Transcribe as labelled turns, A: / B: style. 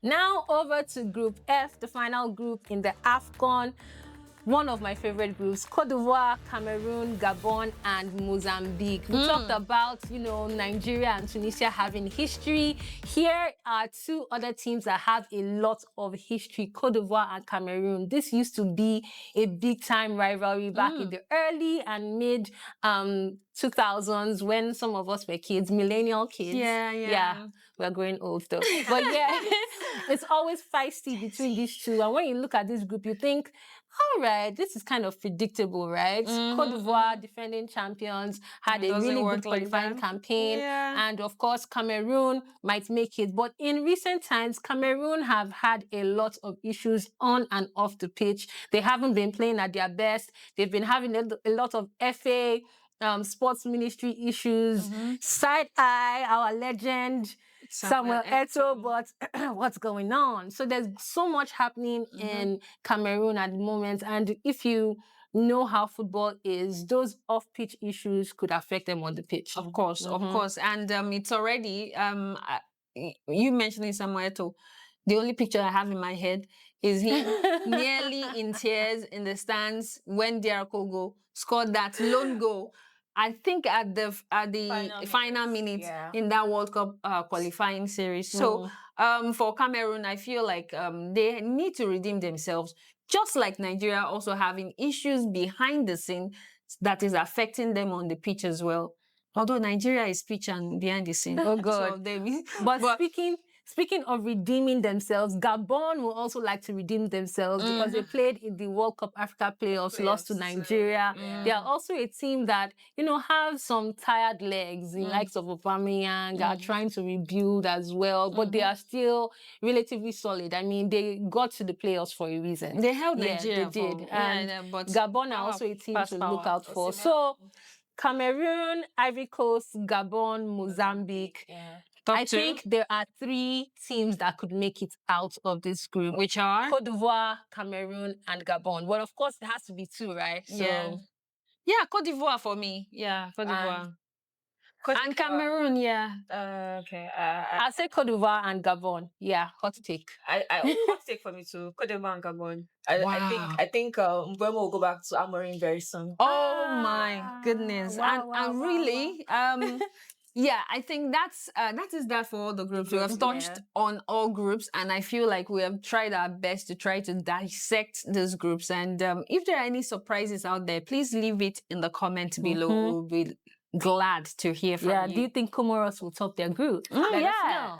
A: Now over to Group F, the final group in the Afcon. One of my favorite groups, Cote d'Ivoire, Cameroon, Gabon, and Mozambique. We talked about, Nigeria and Tunisia having history. Here are two other teams that have a lot of history, Cote d'Ivoire and Cameroon. This used to be a big-time rivalry back in the early and mid 2000s when some of us were kids, millennial kids. Yeah, we're growing old though. But yeah, it's always feisty between these two. And when you look at this group, you think, all right, this is kind of predictable, right? Cote d'Ivoire, defending champions, had a really good qualifying campaign. And of course, Cameroon might make it. But in recent times, Cameroon have had a lot of issues on and off the pitch. They haven't been playing at their best. They've been having a lot of FA, sports ministry issues. Side Eye, our legend, Samuel Eto'o, but what's going on? So there's so much happening in Cameroon at the moment. And if you know how football is, those off-pitch issues could affect them on the pitch.
B: Of course, of course. And it's already, you mentioning Samuel Eto'o, the only picture I have in my head is him nearly in tears in the stands when DR Congo scored that lone goal. I think at the final minute in that World Cup qualifying series. So for Cameroon, I feel like they need to redeem themselves, just like Nigeria also having issues behind the scene that is affecting them on the pitch as well. Although Nigeria is pitch and behind the scene.
A: Oh God. But speaking of redeeming themselves, Gabon will also like to redeem themselves because they played in the World Cup Africa playoffs, lost to Nigeria. They are also a team that, have some tired legs. The likes of Aubameyang are trying to rebuild as well, but they are still relatively solid. I mean, they got to the playoffs for a reason.
B: They held Nigeria.
A: They did. But Gabon are also a team to look out for. So Cameroon, Ivory Coast, Gabon, Mozambique. I think there are 3 teams that could make it out of this group.
B: Which are?
A: Cote d'Ivoire, Cameroon, and Gabon. But of course, it has to be 2, right?
B: So, yeah, Cote d'Ivoire for me. Yeah, Cote d'Ivoire. And Cameroon,
C: Okay.
A: I'll say Cote d'Ivoire and Gabon. Yeah, hot take.
C: Hot take for me too. Cote d'Ivoire and Gabon. I think Mbeumo will go back to Amorim very soon.
B: Oh my goodness. And really, yeah, I think that is that for all the groups. We have touched on all groups, and I feel like we have tried our best to try to dissect those groups. And if there are any surprises out there, please leave it in the comments below. We'll be glad to hear from you.
A: Do you think Comoros will top their group?
B: Let us know.